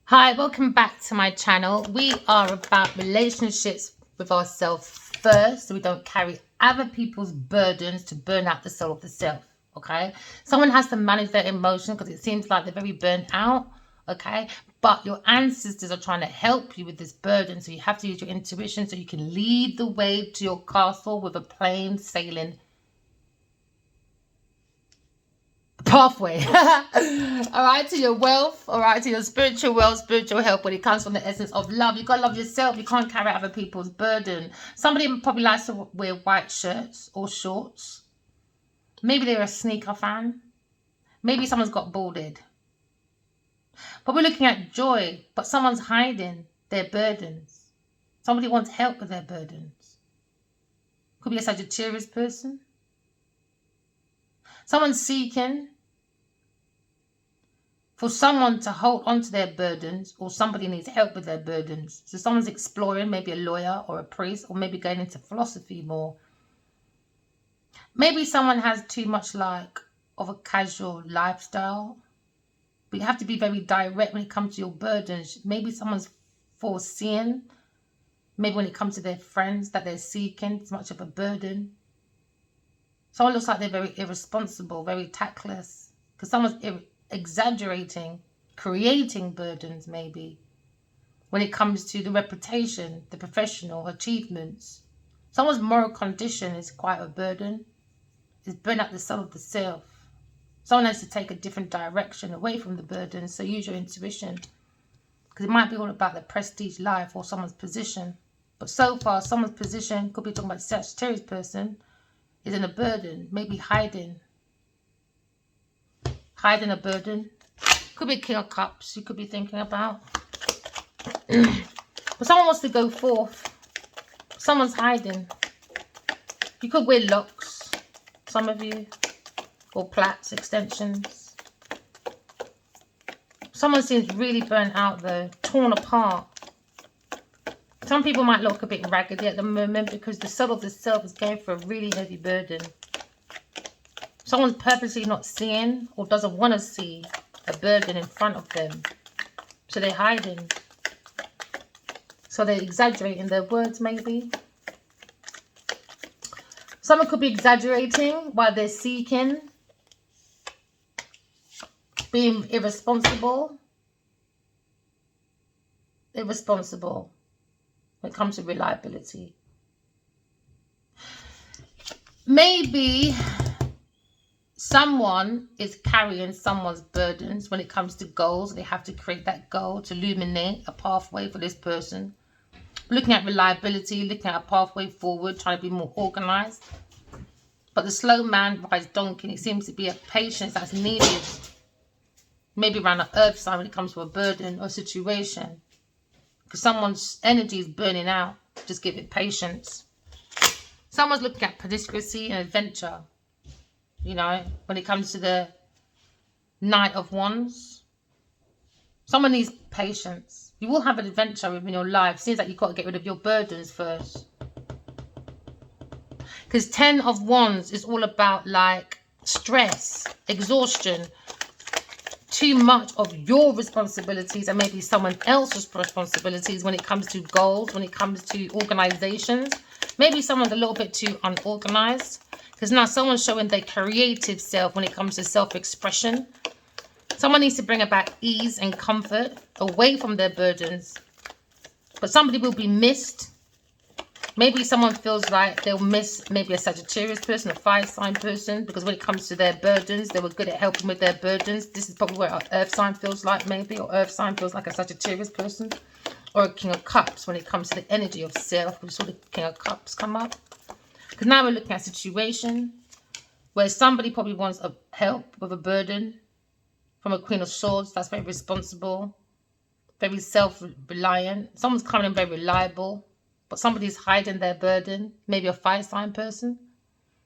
Hi, welcome back to my channel. We are about relationships with ourselves first, so we don't carry other people's burdens to burn out the soul of the self. Okay, someone has to manage their emotions because it seems like they're very burnt out. Okay, but your ancestors are trying to help you with this burden, so you have to use your intuition so you can lead the way to your castle with a plain sailing pathway. All right, to your wealth, all right, to your spiritual wealth, spiritual health. When it comes from the essence of love, you gotta love yourself. You can't carry other people's burden. Somebody probably likes to wear white shirts or shorts. Maybe they're a sneaker fan. Maybe someone's got balded. But we're looking at joy, but someone's hiding their burdens. Somebody wants help with their burdens. Could be a Sagittarius person. Someone's seeking for someone to hold on to their burdens, or somebody needs help with their burdens. So someone's exploring, maybe a lawyer or a priest, or maybe going into philosophy more. Maybe someone has too much of a casual lifestyle, but you have to be very direct when it comes to your burdens. Maybe someone's foreseeing, maybe when it comes to their friends that they're seeking, it's much of a burden. Someone looks like they're very irresponsible, very tactless, because someone's exaggerating, creating burdens maybe when it comes to the reputation, the professional achievements. Someone's moral condition is quite a burden. It's burn out the soul of the self. Someone has to take a different direction away from the burden, so use your intuition, because it might be all about the prestige life or someone's position. But so far, someone's position, could be talking about a Sagittarius person, is in a burden, maybe hiding a burden. Could be King of Cups you could be thinking about. But someone wants to go forth. Someone's hiding. You could wear locks, some of you, or plaits, extensions. Someone seems really burnt out though, torn apart. Some people might look a bit raggedy at the moment because the soul of the self is going for a really heavy burden. Someone's purposely not seeing or doesn't want to see a burden in front of them. So they're hiding. So they're exaggerating their words maybe. Someone could be exaggerating while they're seeking. Being irresponsible. Irresponsible when it comes to reliability. Maybe someone is carrying someone's burdens when it comes to goals. They have to create that goal to illuminate a pathway for this person. Looking at reliability, looking at a pathway forward, trying to be more organized. But the slow man rides donkey. It seems to be a patience that's needed. Maybe around the earth sign when it comes to a burden or situation. Because someone's energy is burning out. Just give it patience. Someone's looking at pedescracy and adventure. You know, when it comes to the Knight of Wands. Someone needs patience. You will have an adventure within your life. Seems like you've got to get rid of your burdens first. Because 10 of Wands is all about like stress, exhaustion, too much of your responsibilities and maybe someone else's responsibilities when it comes to goals, when it comes to organizations. Maybe someone's a little bit too unorganized. Because now someone's showing their creative self when it comes to self-expression. Someone needs to bring about ease and comfort away from their burdens. But somebody will be missed. Maybe someone feels like they'll miss maybe a Sagittarius person, a fire sign person. Because when it comes to their burdens, they were good at helping with their burdens. This is probably where an earth sign feels like maybe. Or earth sign feels like a Sagittarius person. Or a King of Cups when it comes to the energy of self. We saw the King of Cups come up. Because now we're looking at a situation where somebody probably wants help with a burden from a Queen of Swords. That's very responsible, very self-reliant. Someone's coming in very reliable, but somebody's hiding their burden. Maybe a fire sign person.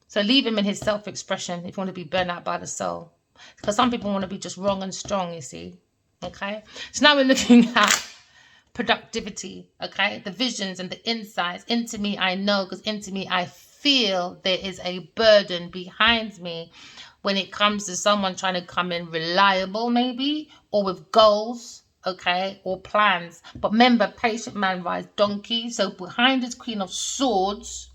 So leave him in his self-expression if you want to be burnt out by the soul. Because some people want to be just wrong and strong, you see. Okay? So now we're looking at productivity. Okay? The visions and the insights. Into me, I know. Because into me, I feel there is a burden behind me when it comes to someone trying to come in reliable maybe, or with goals okay, or plans. But remember, patient man rides donkey. So behind this Queen of Swords,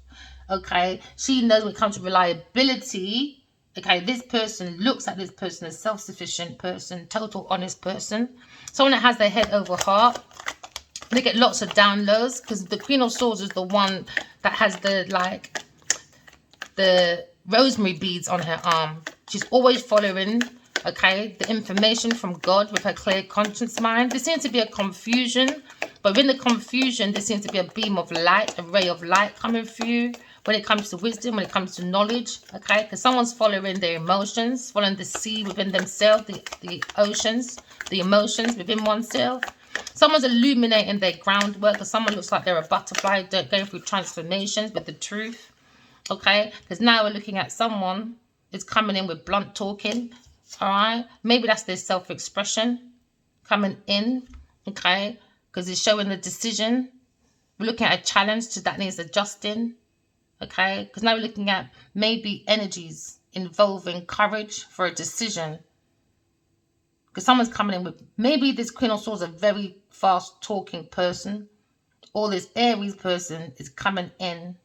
okay, she knows when it comes to reliability. Okay, this person looks at this person as self-sufficient person, total honest person, someone that has their head over heart. They get lots of downloads because the Queen of Swords is the one that has the rosemary beads on her arm. She's always following, okay, the information from God with her clear conscience mind. There seems to be a confusion, but in the confusion, there seems to be a beam of light, a ray of light coming through when it comes to wisdom, when it comes to knowledge, okay? Because someone's following their emotions, following the sea within themselves, the oceans, the emotions within oneself. Someone's illuminating their groundwork, because someone looks like they're a butterfly going through transformations with the truth, okay? Because now we're looking at someone is coming in with blunt talking, all right? Maybe that's their self-expression coming in, okay? Because it's showing the decision. We're looking at a challenge that needs adjusting, okay? Because now we're looking at maybe energies involving courage for a decision. Because someone's coming in with, maybe this Queen of Swords is a very fast talking person, or this Aries person is coming in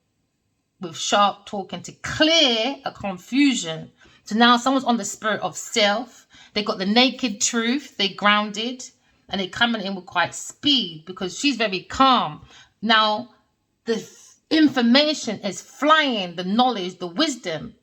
with sharp talking to clear a confusion. So now someone's on the spirit of self. They got the naked truth. They grounded, and they're coming in with quite speed because she's very calm. Now the information is flying, the knowledge, the wisdom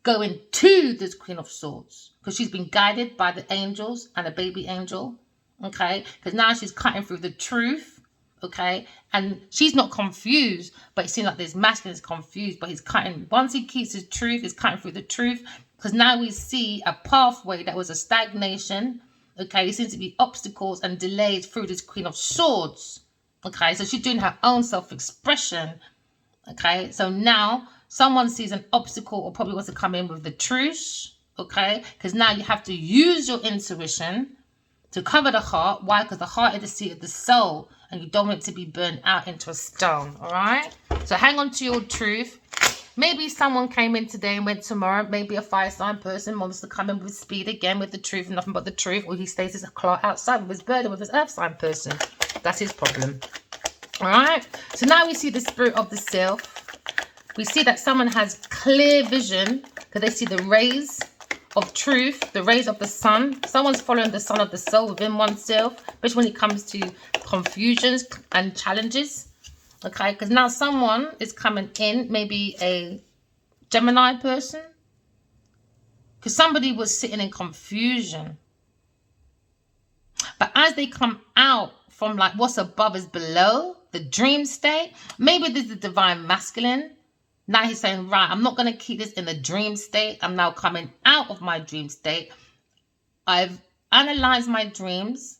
going to this Queen of Swords because she's been guided by the angels and a baby angel, okay? Because now she's cutting through the truth, okay? And she's not confused, but it seems like this masculine is confused, but he's cutting, once he keeps his truth, he's cutting through the truth, because now we see a pathway that was a stagnation, okay? There seems to be obstacles and delays through this Queen of Swords, okay? So she's doing her own self-expression, okay? So now someone sees an obstacle or probably wants to come in with the truth, okay? Because now you have to use your intuition to cover the heart. Why? Because the heart is the seat of the soul, and you don't want it to be burnt out into a stone, all right? So hang on to your truth. Maybe someone came in today and went tomorrow. Maybe a fire sign person wants to come in with speed again with the truth and nothing but the truth, or he stays his clock outside with his burden with his earth sign person. That's his problem, all right? So now we see the spirit of the self. We see that someone has clear vision because they see the rays of truth, the rays of the sun. Someone's following the sun of the soul within oneself, especially when it comes to confusions and challenges. Okay, because now someone is coming in, maybe a Gemini person, because somebody was sitting in confusion. But as they come out from like what's above is below, the dream state, maybe this is the divine masculine. Now he's saying, right, I'm not going to keep this in the dream state. I'm now coming out of my dream state. I've analyzed my dreams.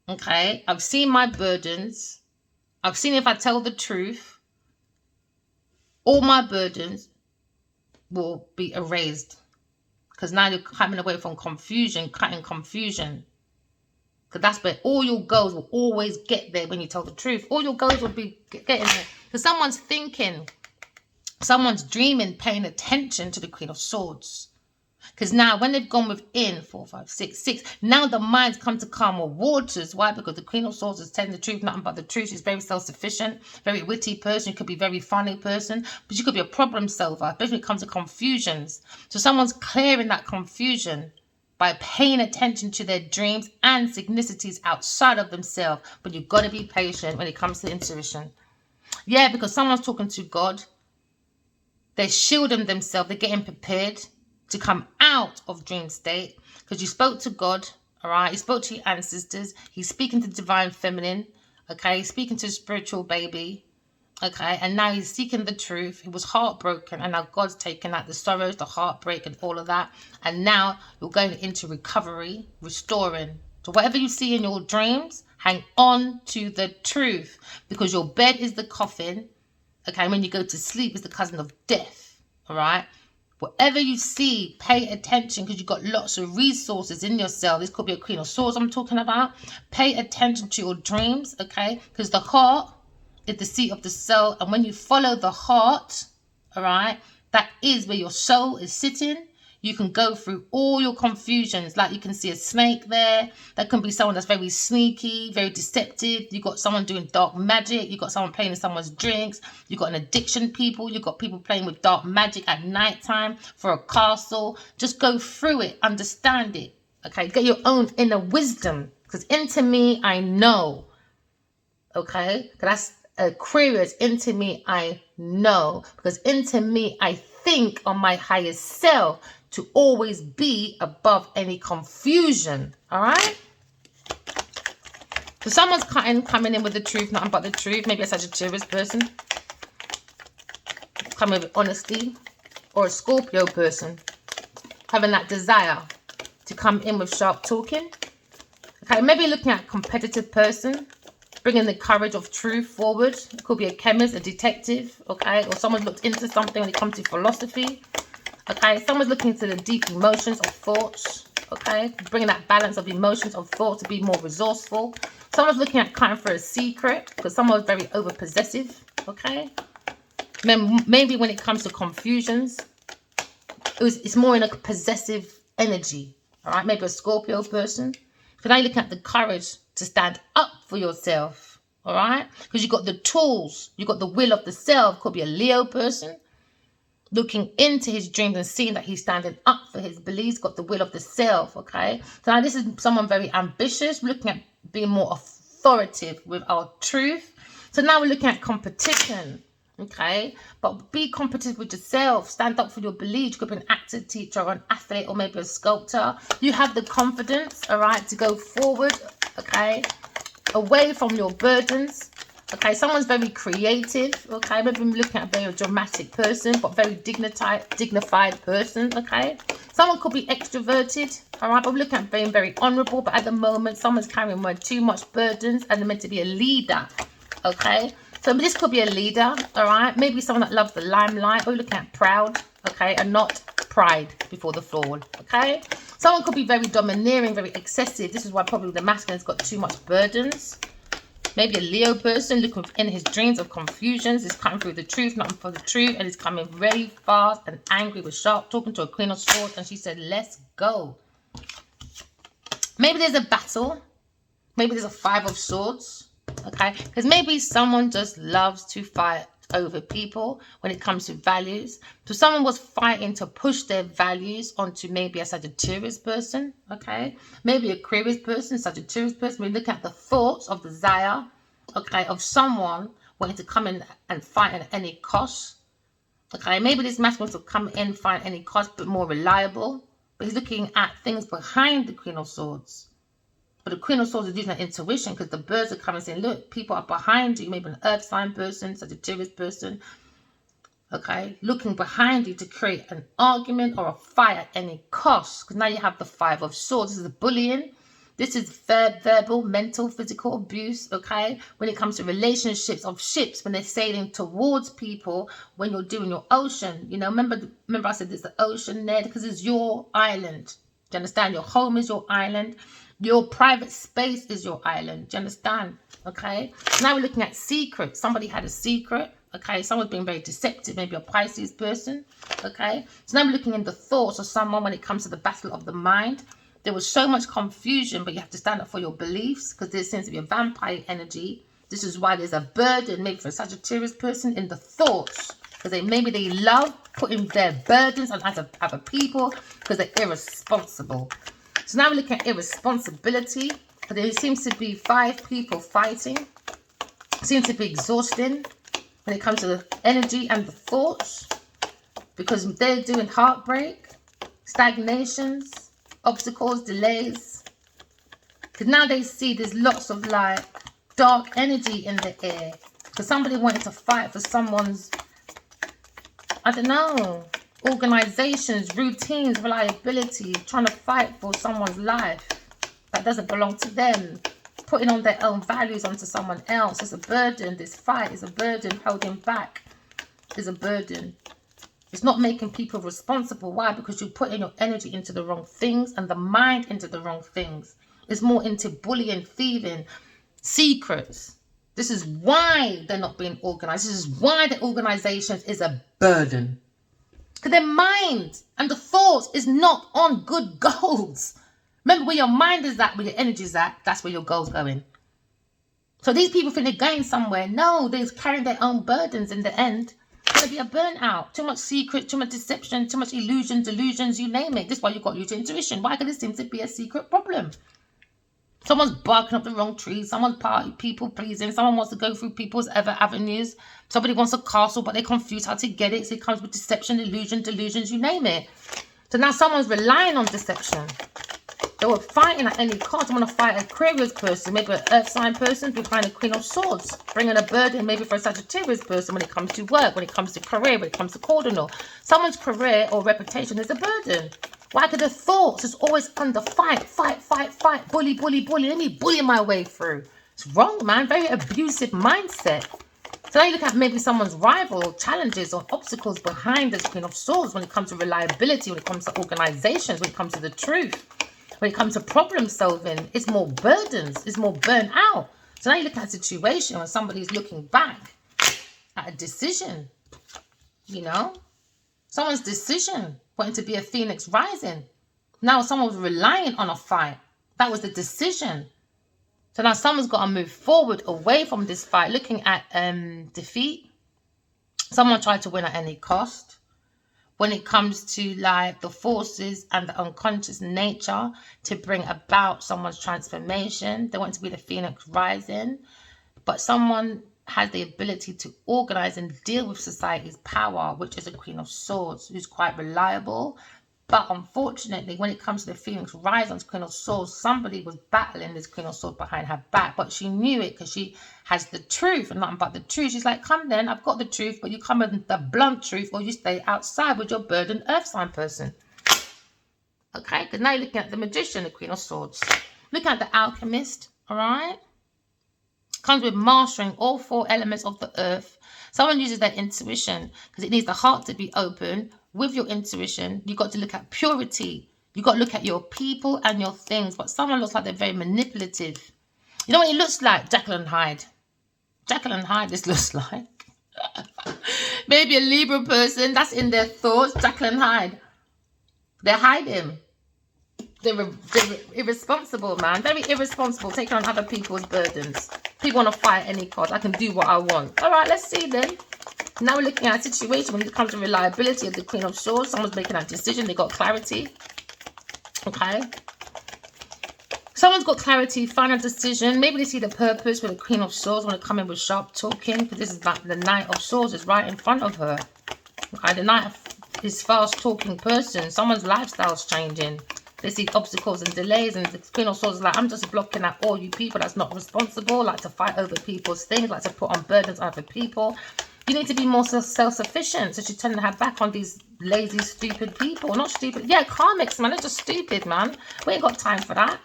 Okay. I've seen my burdens. I've seen if I tell the truth, all my burdens will be erased. Because now you're coming away from confusion, cutting confusion. Because that's where all your goals will always get there when you tell the truth. All your goals will be getting there. Because someone's thinking, someone's dreaming, paying attention to the Queen of Swords. Because now when they've gone within 4, 5, 6, 6, now the mind's come to calmer waters. Why? Because the Queen of Swords is telling the truth, nothing but the truth. She's very self-sufficient, very witty person. You could be a very funny person, but you could be a problem solver, especially when it comes to confusions. So someone's clearing that confusion by paying attention to their dreams and synchronicities outside of themselves. But you've got to be patient when it comes to intuition. Yeah, because someone's talking to God. They're shielding themselves. They're getting prepared to come out of dream state. Because you spoke to God, all right? You spoke to your ancestors. He's speaking to divine feminine, okay? He's speaking to spiritual baby, okay? And now he's seeking the truth. He was heartbroken, and now God's taken out the sorrows, the heartbreak, and all of that. And now you're going into recovery, restoring. So whatever you see in your dreams, hang on to the truth. Because your bed is the coffin. Okay, when you go to sleep, it's the cousin of death, all right? Whatever you see, pay attention because you've got lots of resources in yourself. This could be a Queen of Swords I'm talking about. Pay attention to your dreams, okay? Because the heart is the seat of the soul. And when you follow the heart, all right, that is where your soul is sitting. You can go through all your confusions. Like you can see a snake there. That can be someone that's very sneaky, very deceptive. You got someone doing dark magic. You got someone playing in someone's drinks. You got an addiction people. You got people playing with dark magic at nighttime for a castle. Just go through it. Understand it. Okay, get your own inner wisdom. Because into me, I know. Okay, that's Aquarius. Into me, I know. Because into me, I think on my highest self to always be above any confusion. All right. So someone's coming in with the truth, nothing but the truth. Maybe a Sagittarius person coming with honesty, or a Scorpio person having that desire to come in with sharp talking. Okay, maybe looking at a competitive person, bringing the courage of truth forward. It could be a chemist, a detective, okay, or someone looked into something when it comes to philosophy. Okay, someone's looking into the deep emotions of thoughts. Okay, bringing that balance of emotions of thought to be more resourceful. Someone's looking at cutting for a secret because someone's very over possessive. Okay, maybe when it comes to confusions, it's more in a possessive energy. All right, maybe a Scorpio person. So now you're looking at the courage to stand up for yourself. All right, because you got the tools, you got the will of the self. Could be a Leo person looking into his dreams and seeing that he's standing up for his beliefs, got the will of the self. Okay, so now this is someone very ambitious, looking at being more authoritative with our truth. So now we're looking at competition. Okay, but be competitive with yourself. Stand up for your beliefs. You could be an actor, teacher, or an athlete, or maybe a sculptor. You have the confidence, all right, to go forward. Okay, away from your burdens. Okay, someone's very creative. Okay, maybe I'm looking at a very dramatic person, but very dignified person. Okay, someone could be extroverted. All right, but we're looking at being very honorable. But at the moment, someone's carrying too much burdens and they're meant to be a leader. Okay, so this could be a leader. All right, maybe someone that loves the limelight. We're looking at proud. Okay, and not pride before the fall. Okay, someone could be very domineering, very excessive. This is why probably the masculine's got too much burdens. Maybe a Leo person looking in his dreams of confusions is coming through the truth, nothing for the truth, and is coming very fast and angry with sharp, talking to a Queen of Swords, and she said, let's go. Maybe there's a battle. Maybe there's a Five of Swords. Okay, because maybe someone just loves to fight over people when it comes to values. So someone was fighting to push their values onto maybe a Sagittarius person. Okay, maybe a Aquarius person, Sagittarius person. We look at the thoughts of desire, okay, of someone wanting to come in and fight at any cost. Okay, maybe this masculine wants to come in, fight at any cost, but more reliable. But he's looking at things behind the Queen of Swords. But the Queen of Swords is using that intuition because the birds are coming saying, look, people are behind you. Maybe an earth sign person, Sagittarius person. Okay, looking behind you to create an argument or a fight at any cost. Because now you have the Five of Swords. This is bullying. This is verbal, mental, physical abuse. Okay, when it comes to relationships of ships, when they're sailing towards people, when you're doing your ocean. You know, remember I said there's the ocean there because it's your island. Do you understand? Your home is your island. Your private space is your island. Do you understand? Okay. Now we're looking at secrets. Somebody had a secret. Okay. Someone's being very deceptive. Maybe a Pisces person. Okay. So now we're looking in the thoughts of someone when it comes to the battle of the mind. There was so much confusion, but you have to stand up for your beliefs because there seems to be a vampire energy. This is why there's a burden maybe for a Sagittarius person in the thoughts. Because maybe they love putting their burdens on other people because they're irresponsible. So now we're looking at irresponsibility. But there seems to be 5 people fighting. It seems to be exhausting when it comes to the energy and the thoughts. Because they're doing heartbreak, stagnations, obstacles, delays. Because now they see there's lots of like dark energy in the air. Because somebody wanted to fight for someone's, I don't know, organizations, routines, reliability, trying to fight for someone's life that doesn't belong to them, putting on their own values onto someone else. It's a burden. This fight is a burden. Holding back is a burden. It's not making people responsible. Why? Because you're putting your energy into the wrong things and the mind into the wrong things. It's more into bullying, thieving, secrets. This is why they're not being organized. This is why the organizations is a burden. Because their mind and the thoughts is not on good goals. Remember, where your mind is at, where your energy is at, that's where your goal's going. So these people think they're going somewhere. No, they're carrying their own burdens in the end. It's going to be a burnout. Too much secret, too much deception, too much illusion, delusions, you name it. This is why you've got to use your intuition. Why? Because it seems to be a secret problem. Someone's barking up the wrong tree. Someone's people pleasing. Someone wants to go through people's other avenues. Somebody wants a castle, but they're confused how to get it. So it comes with deception, illusion, delusions, you name it. So now someone's relying on deception. They were fighting at any cost. They want to fight an Aquarius person, maybe an Earth sign person behind a Queen of Swords, bringing a burden maybe for a Sagittarius person when it comes to work, when it comes to career, when it comes to cardinal. Someone's career or reputation is a burden. Why? Because the thoughts is always under fight, bully, let me bully my way through. It's wrong, man. Very abusive mindset. So now you look at maybe someone's rival, challenges or obstacles behind this Queen of Swords when it comes to reliability, when it comes to organizations, when it comes to the truth. When it comes to problem solving, it's more burdens, it's more burnt out. So now you look at a situation when somebody's looking back at a decision, you know, someone's decision wanting to be a phoenix rising. Now someone was relying on a fight. That was the decision. So now someone's got to move forward away from this fight, looking at defeat. Someone tried to win at any cost. When it comes to like the forces and the unconscious nature to bring about someone's transformation, they want to be the phoenix rising, but someone has the ability to organize and deal with society's power, which is a Queen of Swords, who's quite reliable. But unfortunately, when it comes to the Phoenix Rising, Queen of Swords, somebody was battling this Queen of Swords behind her back, but she knew it because she has the truth and nothing but the truth. She's like, come then, I've got the truth, but you come with the blunt truth or you stay outside with your burdened earth sign person. Okay, because now you're looking at the Magician, the Queen of Swords. Look at the Alchemist, all right? Comes with mastering all four elements of the earth. Someone uses their intuition because it needs the heart to be open. With your intuition, you got to look at purity. You got to look at your people and your things. But someone looks like they're very manipulative. You know what it looks like? Jekyll and Hyde. Jekyll and Hyde, this looks like. Maybe a Libra person, that's in their thoughts. Jekyll and Hyde. They're hiding. They're irresponsible, man. Very irresponsible, taking on other people's burdens. People want to fight any cost. I can do what I want. All right, let's see then. Now we're looking at a situation when it comes to reliability of the Queen of Swords. Someone's making that decision. They got clarity. Okay. Someone's got clarity, final decision. Maybe they see the purpose with the Queen of Swords when they come in with sharp talking. Because this is like the Knight of Swords is right in front of her. Okay. The Knight is fast talking person. Someone's lifestyle's changing. They see obstacles and delays, and the Queen of Swords is like, I'm just blocking out all you people that's not responsible, like to fight over people's things, like to put on burdens on other people. You need to be more self-sufficient. So she's turning her back on these lazy, stupid people. Not stupid. Yeah, karmics, man. They're just stupid, man. We ain't got time for that.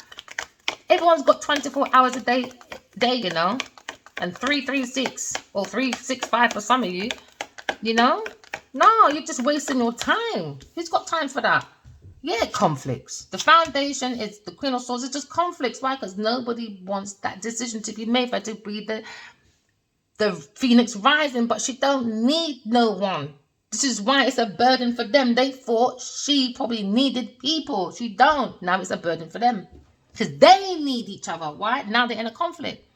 Everyone's got 24 hours a day, you know. And 336 or 365 for some of you. You know? No, you're just wasting your time. Who's got time for that? Yeah, conflicts. The foundation is the Queen of Swords. It's just conflicts. Why? Because nobody wants that decision to be made for her to be the Phoenix Rising, but she don't need no one. This is why it's a burden for them. They thought she probably needed people. She don't. Now it's a burden for them. Because they need each other. Why? Now they're in a conflict.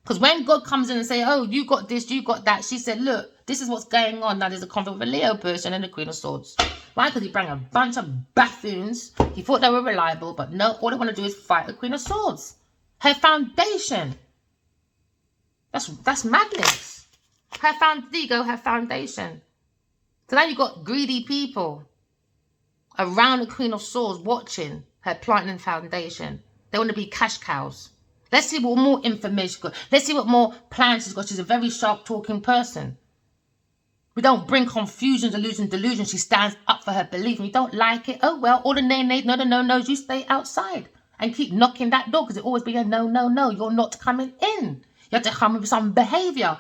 Because when God comes in and say, oh, you got this, you got that, she said, look, this is what's going on. Now there's a conflict with a Leo person and the Queen of Swords. Why? Because he brought a bunch of buffoons. He thought they were reliable, but no, all they want to do is fight the Queen of Swords. Her foundation. That's madness. There you go, her foundation. So now you've got greedy people around the Queen of Swords watching her planting foundation. They want to be cash cows. Let's see what more information she's got. Let's see what more plans she's got. She's a very sharp talking person. We don't bring confusion, delusion. She stands up for her belief. And you don't like it, oh well, all the nays, no, you stay outside and keep knocking that door because it always be a no. You're not coming in. You have to come with some behavior.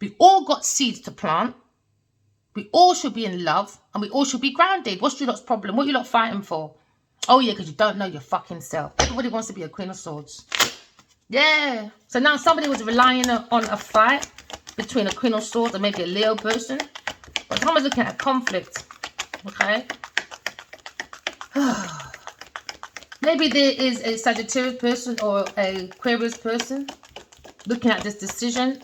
We all got seeds to plant. We all should be in love. And we all should be grounded. What's your lot's problem? What are you lot fighting for? Oh, yeah, because you don't know your fucking self. Everybody wants to be a Queen of Swords. Yeah. So now somebody was relying on a fight between a Queen of Swords and maybe a Leo person. But someone's looking at conflict. Okay. Maybe there is a Sagittarius person or a Aquarius person looking at this decision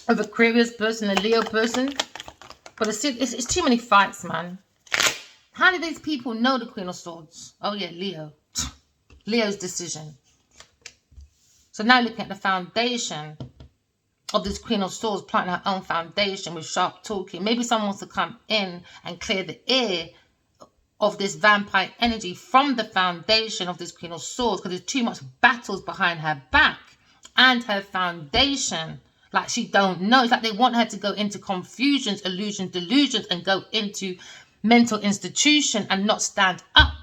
of a Aquarius person, a Leo person. But it's too many fights, man. How do these people know the Queen of Swords? Oh, yeah, Leo. Leo's decision. So now looking at the foundation of this Queen of Swords, planting her own foundation with sharp talking. Maybe someone wants to come in and clear the air of this vampire energy from the foundation of this Queen of Swords, because there's too much battles behind her back and her foundation. Like she don't know. It's like they want her to go into confusions, illusions, delusions, and go into mental institution and not stand up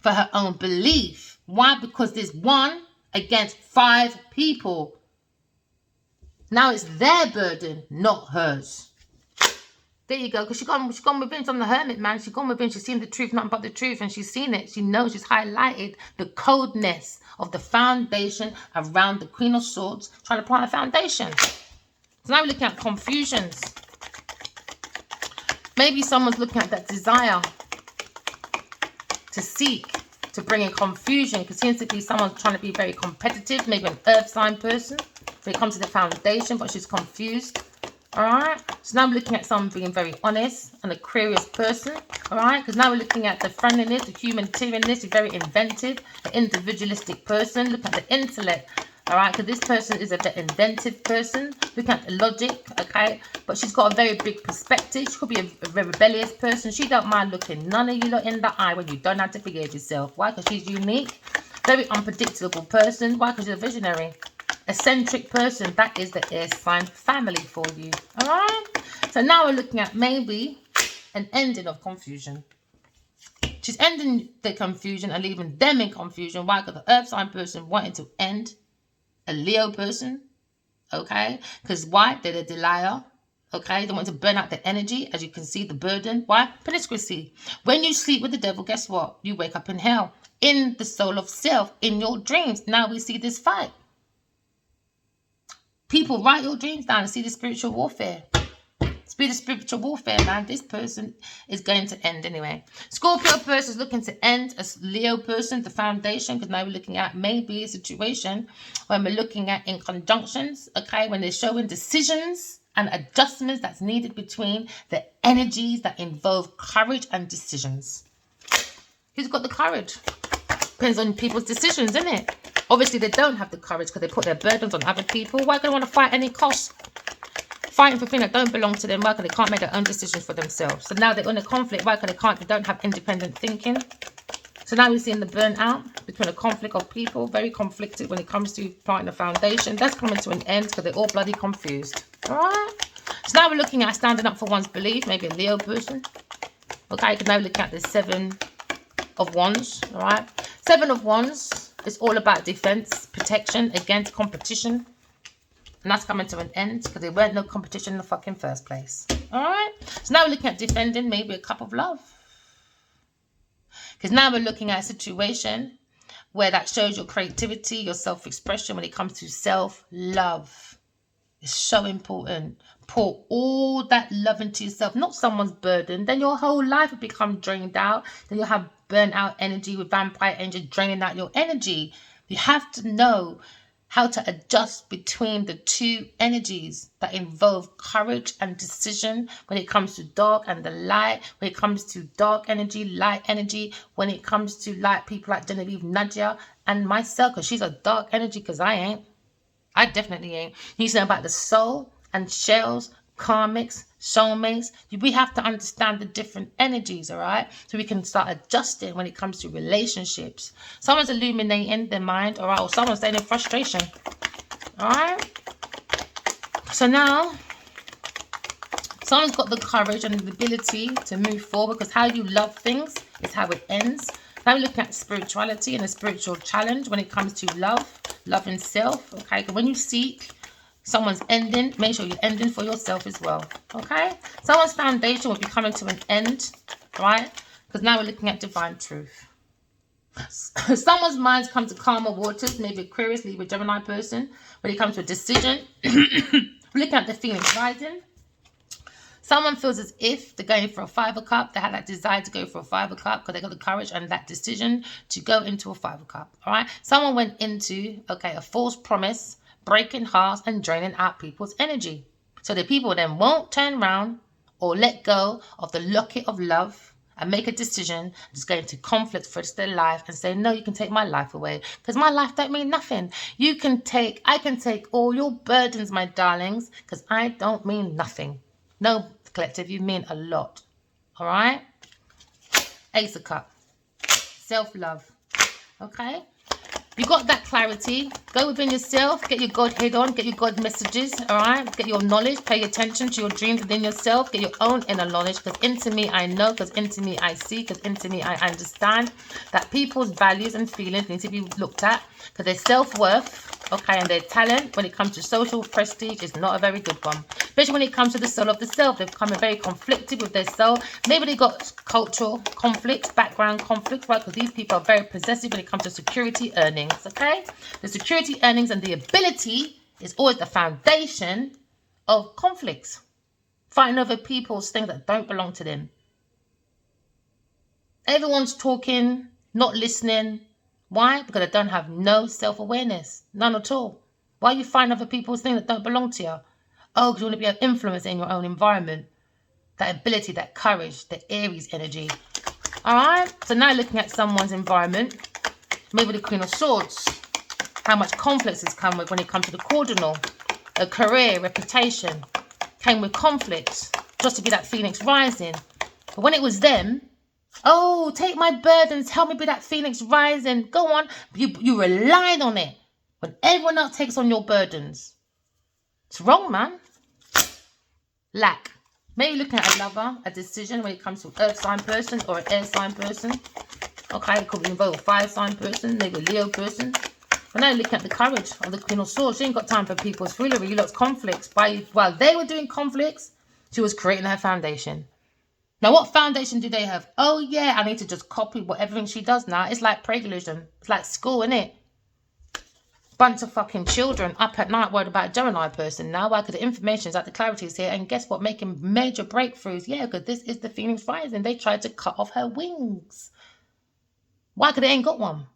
for her own belief. Why? Because there's 1 against 5 people. Now it's their burden, not hers. There you go. Because she's gone within. She's on the hermit, man. She's gone within. She's seen the truth, nothing but the truth. And she's seen it. She knows. She's highlighted the coldness of the foundation around the Queen of Swords, trying to plant a foundation. So now we're looking at confusions. Maybe someone's looking at that desire to seek, to bring in confusion. Because seems to be someone trying to be very competitive. Maybe an earth sign person. When it comes to the foundation, but she's confused. Alright, so now we're looking at someone being very honest, an Aquarius person. Alright, because now we're looking at the friendliness, the humanitarianness, a very inventive, an individualistic person. Look at the intellect. Alright, because this person is a very inventive person. Look at the logic, okay? But she's got a very big perspective. She could be a very rebellious person. She don't mind looking none of you lot in the eye when you don't have to forgive yourself. Why? Because she's unique. Very unpredictable person. Why? Because you're a visionary. Eccentric person. That is the air sign family for you. Alright? So now we're looking at maybe an ending of confusion. She's ending the confusion and leaving them in confusion. Why? Because the earth sign person wanted to end a Leo person. Okay? Because why? They're the delier. Okay? They want to burn out the energy. As you can see, the burden. Why? Promiscuity. When you sleep with the devil, guess what? You wake up in hell. In the soul of self. In your dreams. Now we see this fight. People, write your dreams down and see the spiritual warfare. Speed of spiritual warfare, man. This person is going to end anyway. Scorpio person is looking to end a Leo person, the foundation, because now we're looking at maybe a situation when we're looking at in conjunctions, okay, when they're showing decisions and adjustments that's needed between the energies that involve courage and decisions. Who's got the courage? Depends on people's decisions, isn't it? Obviously, they don't have the courage because they put their burdens on other people. Why do they want to fight at any cost? Fighting for things that don't belong to them. Why? Because they can't make their own decisions for themselves. So now they're in a conflict. Why? Because they don't have independent thinking. So now we're seeing the burnout between a conflict of people. Very conflicted when it comes to planting a foundation. That's coming to an end because they're all bloody confused. Alright? So now we're looking at standing up for one's belief. Maybe a Leo person. Okay, because now we're looking at the 7 of Wands. Alright? 7 of Wands. It's all about defense, protection against competition. And that's coming to an end because there weren't no competition in the fucking first place. Alright? So now we're looking at defending maybe a cup of love. Because now we're looking at a situation where that shows your creativity, your self-expression when it comes to self-love. It's so important. Pour all that love into yourself, not someone's burden. Then your whole life will become drained out. Then you'll have burnt out energy with vampire energy draining out your energy. You have to know how to adjust between the two energies that involve courage and decision when it comes to dark and the light, when it comes to dark energy, light energy, when it comes to light people like Geneiveve Nnaji and myself, because she's a dark energy, because I ain't. I definitely ain't. You know about the soul and shells, karmics, soulmates. We have to understand the different energies, all right? So we can start adjusting when it comes to relationships. Someone's illuminating their mind, all right? Or someone's staying in frustration, all right? So now, someone's got the courage and the ability to move forward, because how you love things is how it ends. Now we're looking at spirituality and a spiritual challenge when it comes to love, loving self, okay? When you seek someone's ending, make sure you're ending for yourself as well, okay? Someone's foundation will be coming to an end, right? Because now we're looking at divine truth. Someone's minds come to calmer waters, maybe Aquarius, Libra, Gemini person. When it comes to a decision, we're looking at the Phoenix rising. Someone feels as if they're going for a 5 of cup. They had that desire to go for a 5 of cup because they got the courage and that decision to go into a 5 of cup. All right. Someone went into, okay, a false promise, breaking hearts and draining out people's energy. So the people then won't turn around or let go of the locket of love and make a decision that's going to conflict for their life and say, no, you can take my life away because my life don't mean nothing. I can take all your burdens, my darlings, because I don't mean nothing. No, collective, you mean a lot. All right? Ace of Cup. Self-love. Okay? You got that clarity. Go within yourself. Get your God head on. Get your God messages. All right? Get your knowledge. Pay attention to your dreams within yourself. Get your own inner knowledge. Because into me, I know. Because into me, I see. Because into me, I understand that people's values and feelings need to be looked at. Because their self-worth, okay, and their talent when it comes to social prestige is not a very good one. Especially when it comes to the soul of the self. They've become very conflicted with their soul. Maybe they got cultural conflicts, background conflicts, right? Because these people are very possessive when it comes to security earnings, okay? The security earnings and the ability is always the foundation of conflicts. Fighting over people's things that don't belong to them. Everyone's talking, not listening. Why? Because they don't have no self-awareness. None at all. Why are you fighting over people's things that don't belong to you? Oh, because you want to be an influence in your own environment. That ability, that courage, the Aries energy. All right? So now looking at someone's environment, maybe the Queen of Swords. How much conflicts has come with when it comes to the cardinal. A career, reputation. Came with conflicts. Just to be that Phoenix rising. But when it was them, oh, take my burdens. Help me be that Phoenix rising. Go on. You relied on it. When everyone else takes on your burdens. It's wrong, man. Lack. Maybe looking at a lover, a decision when it comes to earth sign person or an air sign person. Okay, it could be involved a fire sign person, maybe a Leo person. But now looking at the courage of the Queen of Swords. She ain't got time for people's foolery. You lot's conflicts. While they were doing conflicts, she was creating her foundation. Now, what foundation do they have? Oh, yeah, I need to just copy what everything she does now. It's like plagiarism. It's like school, innit? Bunch of fucking children up at night worried about a Gemini person now. Why? Because the information is like the clarity is here. And guess what? Making major breakthroughs. Yeah, because this is the Phoenix rising. They tried to cut off her wings. Why? Because they ain't got one.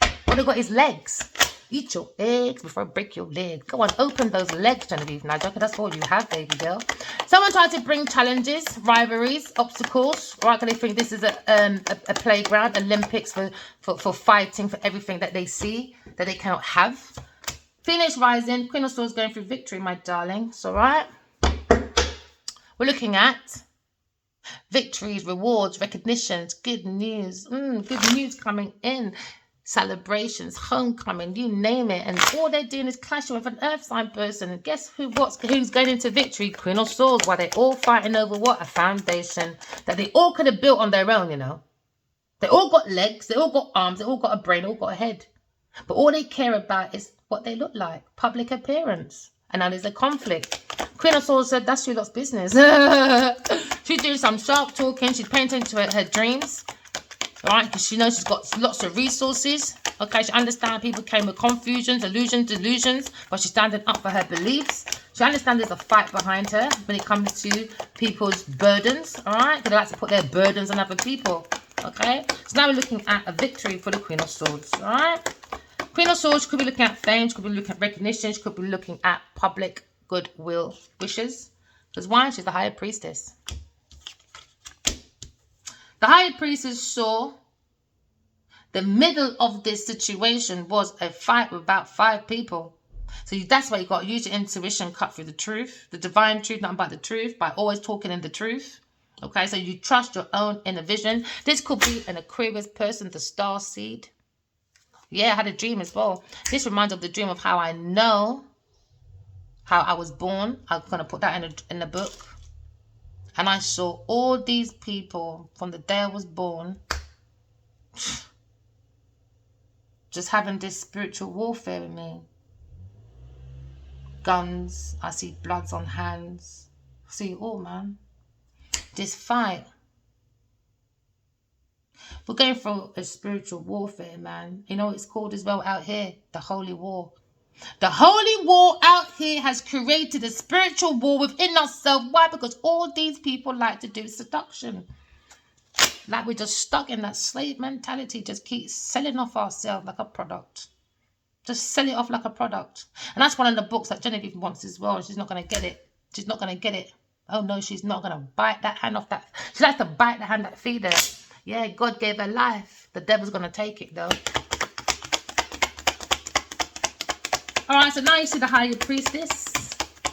All they got is legs. Eat your eggs before I break your leg. Go on, open those legs, Geneiveve Nnaji, because that's all you have, baby girl. Someone tried to bring challenges, rivalries, obstacles, right? Because they think this is a playground, Olympics for fighting for everything that they see, that they cannot have. Phoenix rising, Queen of Swords going through victory, my darlings, all right? We're looking at victories, rewards, recognitions, good news. Good news coming in. Celebrations, homecoming, you name it. And all they're doing is clashing with an earth sign person. And guess who's going into victory? Queen of Swords. While they're all fighting over what? A foundation that they all could have built on their own, you know. They all got legs, they all got arms, they all got a brain, they all got a head. But all they care about is what they look like. Public appearance. And now there's a conflict. Queen of Swords said, that's your lot's business. She's doing some sharp talking. She's paying attention to her dreams. Right, because she knows she's got lots of resources. Okay, she understands people came with confusions, illusions, delusions, but she's standing up for her beliefs. She understands there's a fight behind her when it comes to people's burdens. All right, because they like to put their burdens on other people. Okay, so now we're looking at a victory for the Queen of Swords. All right, Queen of Swords could be looking at fame, she could be looking at recognition, she could be looking at public goodwill wishes. Because why? She's the High Priestess. The High Priestess saw the middle of this situation was a fight with about 5 people. So that's why you got to use your intuition, cut through the truth, the divine truth, not about the truth, by always talking in the truth. Okay, so you trust your own inner vision. This could be an Aquarius person, the star seed. Yeah, I had a dream as well. This reminds of the dream of how I know how I was born. I'm going to put that in the book. And I saw all these people from the day I was born just having this spiritual warfare with me. Guns, I see bloods on hands. I see it all, man. This fight. We're going through a spiritual warfare, man. You know what it's called as well out here? The Holy War. The holy war out here has created a spiritual war within ourselves. Why? Because all these people like to do seduction. Like we're just stuck in that slave mentality. Just keep selling off ourselves like a product. Just sell it off like a product. And that's one of the books that Genevieve wants as well. She's not going to get it. She's not going to get it. Oh no, she's not going to bite that hand off that. She likes to bite the hand that feed her. Yeah, God gave her life. The devil's going to take it though. Alright, so now you see the higher priestess.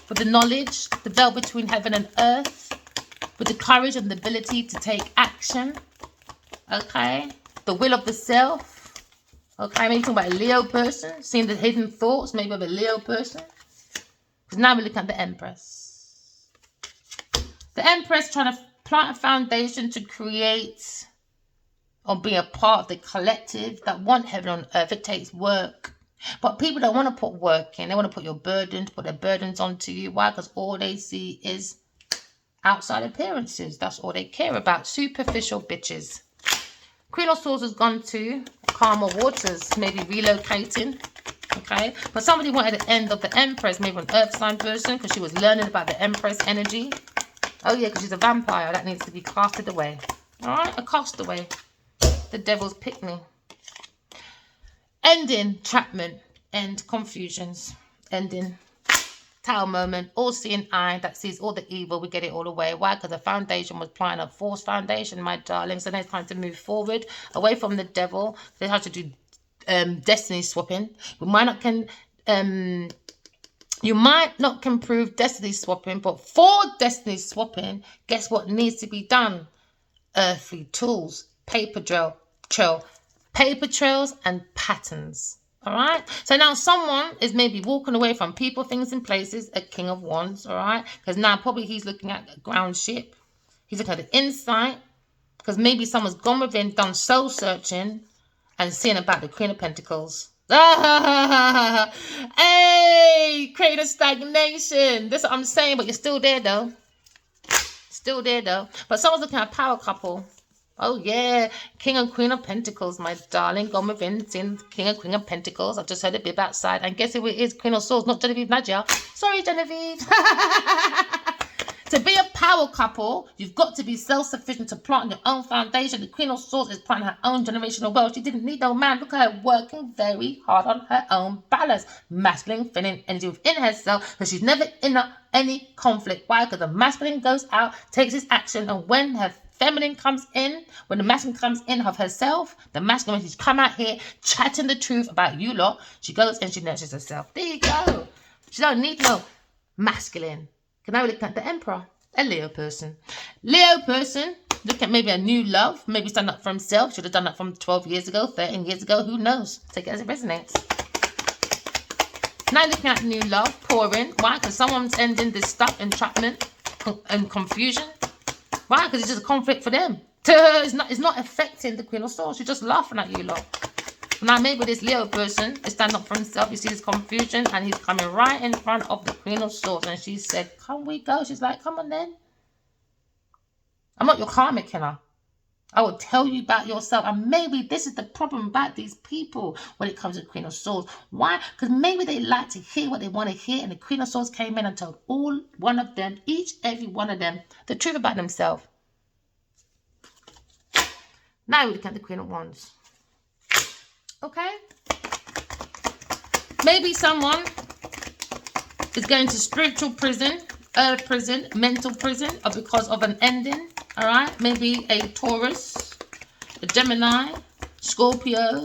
With the knowledge, the veil between heaven and earth. With the courage and the ability to take action. Okay. The will of the self. Okay, maybe talking about a Leo person. Seeing the hidden thoughts, maybe of a Leo person. Because now we're looking at the Empress. The Empress trying to plant a foundation to create or be a part of the collective that want heaven on earth. It takes work. But people don't want to put work in. They want to put your burdens, put their burdens onto you. Why? Because all they see is outside appearances. That's all they care about. Superficial bitches. Queen of Swords has gone to calmer waters, maybe relocating. Okay, but somebody wanted the end of the Empress, maybe an earth sign person, because she was learning about the Empress energy. Oh yeah, because she's a vampire that needs to be casted away. All right, a castaway. The devil's pick me. Ending entrapment, end confusions, ending. Tower moment, all-seeing eye that sees all the evil, we get it all away. Why? Because the foundation was planting a false foundation, my darling. So now it's time to move forward, away from the devil. They have to do destiny swapping. You might not can prove destiny swapping, but for destiny swapping, guess what needs to be done? Earthly tools, paper trails and patterns. All right. So now someone is maybe walking away from people, things, and places. A King of Wands. All right. Because now probably he's looking at the ground ship. He's looking at the insight. Because maybe someone's gone within, done soul searching, and seeing about the Queen of Pentacles. Hey, create a stagnation. That's what I'm saying. But you're still there though. Still there though. But someone's looking at a power couple. Oh yeah, King and Queen of Pentacles, my darling. Gone within, seen King and Queen of Pentacles. I've just heard a bit outside. And guess who it is? Queen of Swords, not Geneiveve Nnaji. Sorry, Genevieve. To be a power couple, you've got to be self-sufficient to plant your own foundation. The Queen of Swords is planting her own generational wealth. She didn't need no man. Look at her working very hard on her own balance. Masculine, feminine energy within herself. So she's never in any conflict. Why? Because the masculine goes out, takes his action, and when her feminine comes in, when the masculine comes in of herself, the masculine, when she's come out here chatting the truth about you lot, she goes and she nurtures herself. There you go. She don't need no masculine. Can I look at the Emperor? A Leo person. Leo person, look at maybe a new love, maybe stand up for himself. Should have done that from 12 years ago, 13 years ago, who knows? Take it as it resonates. Now looking at new love, pouring. Why? Because someone's ending this stuff, entrapment and confusion. Why? Because it's just a conflict for them. It's not affecting the Queen of Swords. She's just laughing at you lot. Now maybe this Leo person is standing up for himself. You see this confusion and he's coming right in front of the Queen of Swords. And she said, can we go? She's like, come on then. I'm not your karmic killer. I will tell you about yourself. And maybe this is the problem about these people when it comes to the Queen of Swords. Why? Because maybe they like to hear what they want to hear. And the Queen of Swords came in and told one of them, every one of them, the truth about themselves. Now we look at the Queen of Wands. Okay? Maybe someone is going to spiritual prison, earth prison, mental prison, or because of an ending. All right? Maybe a Taurus, a Gemini, Scorpio,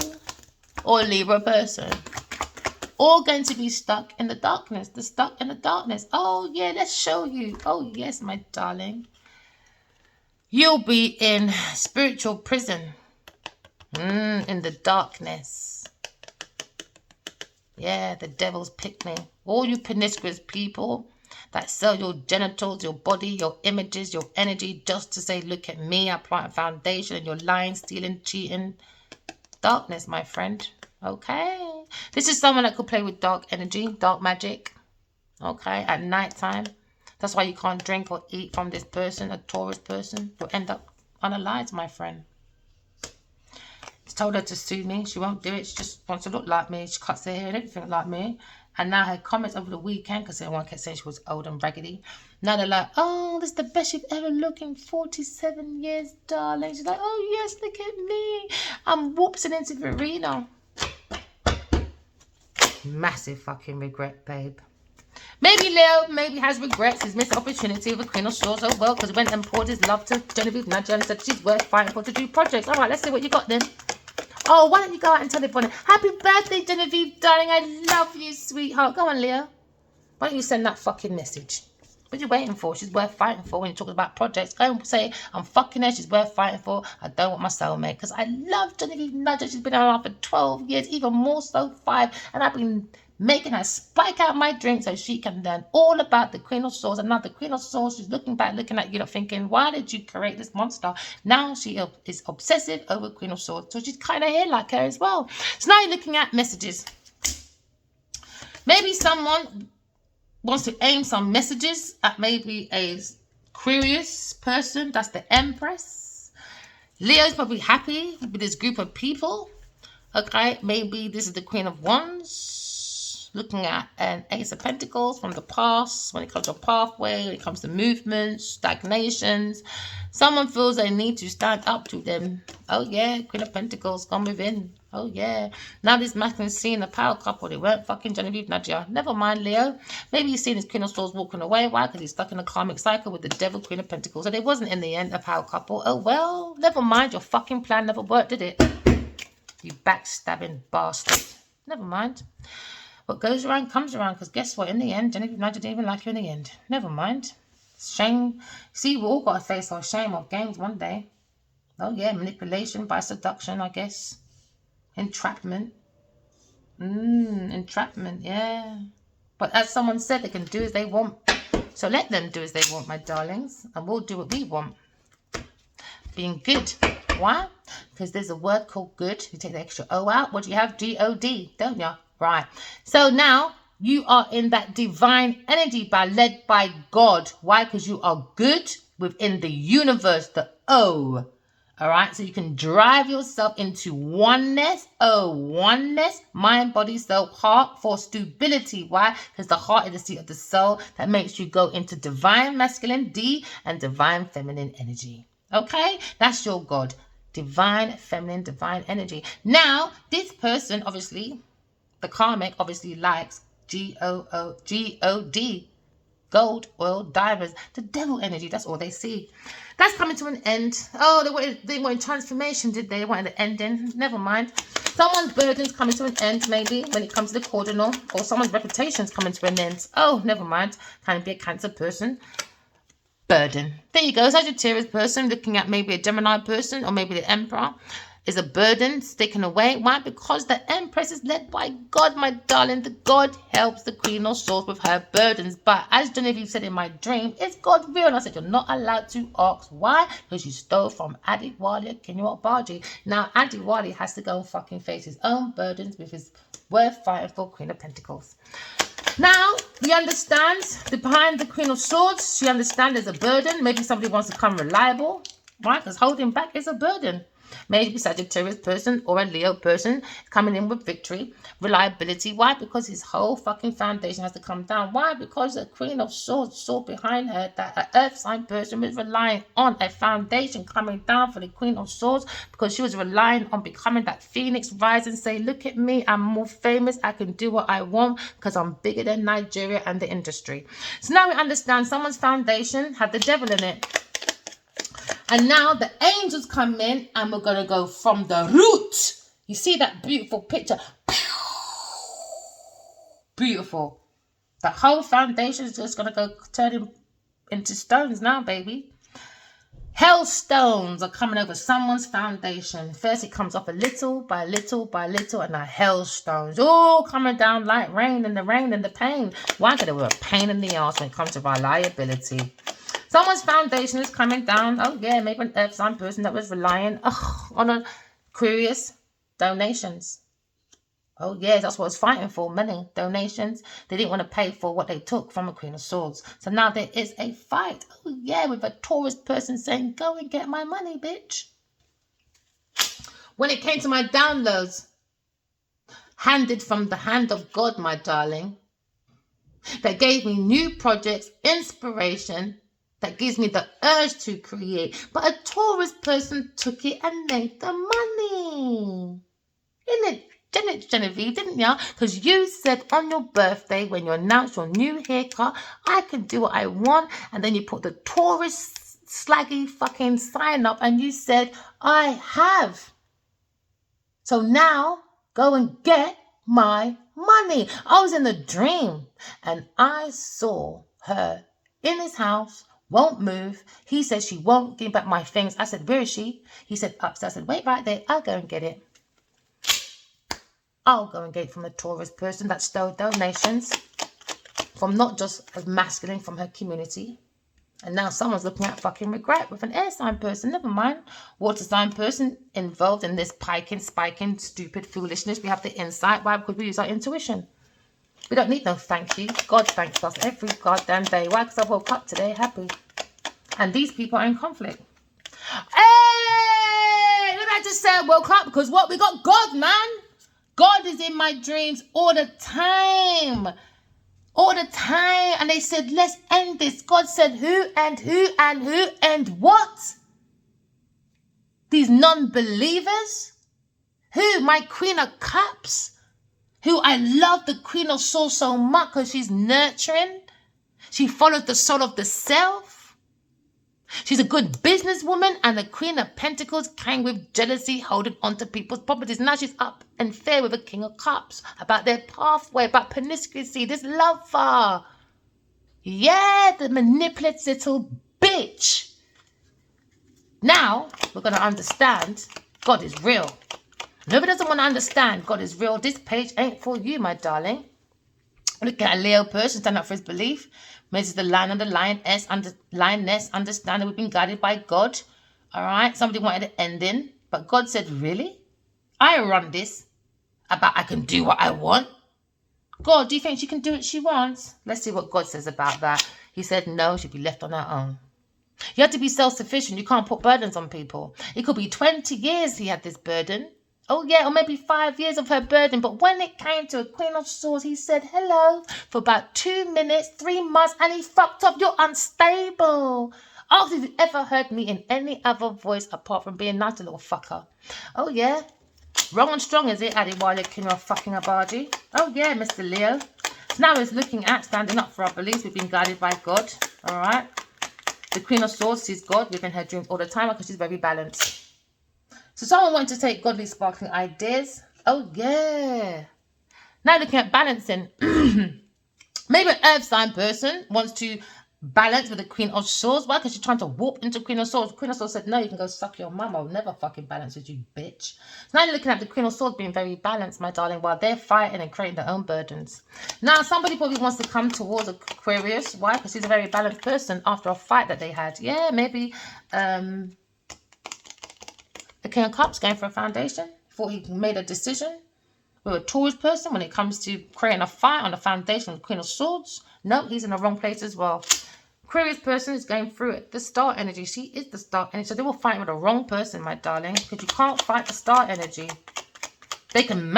or a Libra person. All going to be stuck in the darkness. They're stuck in the darkness. Oh, yeah, let's show you. Oh, yes, my darling. You'll be in spiritual prison. In the darkness. Yeah, the devil's pick me. All you promiscuous people that sell your genitals, your body, your images, your energy, just to say, look at me, I plant a foundation, and you're lying, stealing, cheating. Darkness, my friend. Okay. This is someone that could play with dark energy, dark magic. Okay, at night time. That's why you can't drink or eat from this person, a Taurus person. You'll end up unalive, my friend. Told her to sue me. She won't do it. She just wants to look like me. She cuts her hair and everything like me. And now her comments over the weekend, because everyone kept saying she was old and raggedy. Now they're like, oh, this is the best you've ever looked in 47 years, darling. She's like, oh, yes, look at me. I'm whoopsing into the arena. Massive fucking regret, babe. Maybe Leo maybe has regrets. His missed opportunity of a Queen of Swords. Oh, well, because went and poured his love to Genevieve Nnaji and said she's worth fighting for to do projects. All right, let's see what you got then. Oh, why don't you go out and tell everyone, happy birthday, Genevieve, darling. I love you, sweetheart. Go on, Leo. Why don't you send that fucking message? What are you waiting for? She's worth fighting for. When you're talking about projects, go and say, I'm fucking her. She's worth fighting for. I don't want my soulmate. Because I love Genevieve Nnaji. She's been around for 12 years, even more so 5. And I've been making her spike out my drink so she can learn all about the Queen of Swords. And now the Queen of Swords, she's looking back, looking at you, thinking, why did you create this monster? Now she is obsessive over Queen of Swords. So she's kind of here like her as well. So now you're looking at messages. Maybe someone wants to aim some messages at maybe a curious person. That's the Empress. Leo's probably happy with this group of people. Okay, maybe this is the Queen of Wands. Looking at an Ace of Pentacles from the past when it comes to a pathway, when it comes to movements, stagnations. Someone feels they need to stand up to them. Oh yeah, Queen of Pentacles, gone within. Oh yeah. Now this masculine seeing a power couple. They weren't fucking Genevieve Nnaji. Never mind, Leo. Maybe he's seen his Queen of Swords walking away. Why? Because he's stuck in a karmic cycle with the devil, Queen of Pentacles. And it wasn't in the end a power couple. Oh well, never mind. Your fucking plan never worked, did it? You backstabbing bastard. Never mind. What goes around comes around, because guess what? In the end, Genevieve Nnaji didn't even like you in the end. Never mind. Shame. See, we all got to face our shame of games one day. Oh, yeah. Manipulation by seduction, I guess. Entrapment. Entrapment, yeah. But as someone said, they can do as they want. So let them do as they want, my darlings. And we'll do what we want. Being good. Why? Because there's a word called good. You take the extra O out. What do you have? G-O-D, don't you? Right. So now you are in that divine energy led by God. Why? Because you are good within the universe, the O. All right. So you can drive yourself into oneness. Oneness. Mind, body, soul, heart for stability. Why? Because the heart is the seat of the soul that makes you go into divine masculine D and divine feminine energy. Okay. That's your God. Divine feminine, divine energy. Now, this person obviously... The karmic obviously likes G-O-D, gold, oil, diamonds, the devil energy. That's all they see. That's coming to an end. Oh, they wanted transformation, did they? They wanted the ending. Never mind. Someone's burden's coming to an end, maybe, when it comes to the cardinal, or someone's reputation's coming to an end. Oh, never mind. Can be a Cancer person. Burden. There you go. Sagittarius person looking at maybe a Gemini person, or maybe the Emperor. Is a burden sticking away. Why? Because the Empress is led by God, my darling. The God helps the Queen of Swords with her burdens. But as Genevieve said in my dream, is God real? And I said, you're not allowed to ask. Why? Because you stole from Adewale Akinyi. Now, Adewale has to go and fucking face his own burdens with his worth fighting for Queen of Pentacles. Now, we understand behind the Queen of Swords, she understands there's a burden. Maybe somebody wants to become reliable. Right? Because holding back is a burden. Maybe Sagittarius person or a Leo person coming in with victory, reliability. Why? Because his whole fucking foundation has to come down. Why? Because the Queen of Swords saw behind her that an earth sign person was relying on a foundation coming down for the Queen of Swords, because she was relying on becoming that phoenix rise and say, look at me, I'm more famous, I can do what I want because I'm bigger than Nigeria and the industry. So now we understand someone's foundation had the devil in it. And now the angels come in and we're going to go from the root. You see that beautiful picture? Beautiful. The whole foundation is just going to go turning into stones now, baby. Hailstones are coming over someone's foundation. First it comes off a little by little by little, and now hailstones all coming down like rain and the pain. Why? Because they were a pain in the ass when it comes to reliability. Someone's foundation is coming down. Oh, yeah, maybe an earth sign person that was relying on a curious donations. Oh, yeah, that's what I was fighting for. Money, donations. They didn't want to pay for what they took from a Queen of Swords. So now there is a fight. Oh, yeah, with a Taurus person saying, go and get my money, bitch. When it came to my downloads, handed from the hand of God, my darling, that gave me new projects, inspiration, that gives me the urge to create. But a Taurus person took it and made the money. Isn't it, Genevieve, didn't ya? Because you said on your birthday, when you announced your new haircut, I can do what I want. And then you put the Taurus slaggy fucking sign up and you said, I have. So now, go and get my money. I was in a dream and I saw her in his house, won't move. He said she won't give back my things. I said, where is she? He said, upstairs. I said, wait right there. I'll go and get it. I'll go and get it from a Taurus person that stole donations from not just a masculine, from her community. And now someone's looking at fucking regret with an air sign person. Never mind. Water sign person involved in this piking, spiking, stupid foolishness. We have the insight. Why? Because we use our intuition. We don't need no thank you. God thanks us every goddamn day. Why? Because I woke up today happy. And these people are in conflict. Hey! Maybe I just said woke up because what? We got God, man. God is in my dreams all the time. All the time. And they said, let's end this. God said, who and who and who and what? These non-believers? Who? My Queen of Cups? Who I love the Queen of Swords so much because she's nurturing. She follows the soul of the self. She's a good businesswoman, and the Queen of Pentacles came with jealousy, holding on to people's properties. Now she's up and fair with the King of Cups about their pathway, about promiscuity, this lover. Yeah, the manipulative little bitch. Now we're going to understand God is real. Nobody doesn't want to understand God is real. This page ain't for you, my darling. Look at a Leo person stand up for his belief. This is the line on the lioness, understand that we've been guided by God. All right. Somebody wanted an ending, but God said, really? I run this about I can do what I want. God, do you think she can do what she wants? Let's see what God says about that. He said, no, she'll be left on her own. You have to be self-sufficient. You can't put burdens on people. It could be 20 years he had this burden. Oh, yeah, or maybe 5 years of her burden. But when it came to a Queen of Swords, he said hello for about 2 minutes, 3 months, and he fucked up. You're unstable. Ask if you've ever heard me in any other voice apart from being nice, little fucker. Oh, yeah. Wrong and strong, is it, Adewale King of fucking Abaji? Oh, yeah, Mr. Leo. So now it's looking at standing up for our beliefs. We've been guided by God. All right. The Queen of Swords sees God within her dreams all the time because she's very balanced. So someone wanted to take godly sparkling ideas. Oh, yeah. Now looking at balancing. Maybe an earth sign person wants to balance with the Queen of Swords. Why? Because she's trying to warp into Queen of Swords. Queen of Swords said, no, you can go suck your mum. I'll never fucking balance with you, bitch. So now you're looking at the Queen of Swords being very balanced, my darling, while they're fighting and creating their own burdens. Now, somebody probably wants to come towards Aquarius. Why? Because she's a very balanced person after a fight that they had. Yeah, maybe... The King of Cups going for a foundation. Thought he made a decision. With a Taurus person when it comes to creating a fight on the foundation of the Queen of Swords. No, he's in the wrong place as well. Aquarius person is going through it. The star energy. She is the star energy. So they will fight with the wrong person, my darling. Because you can't fight the star energy. They can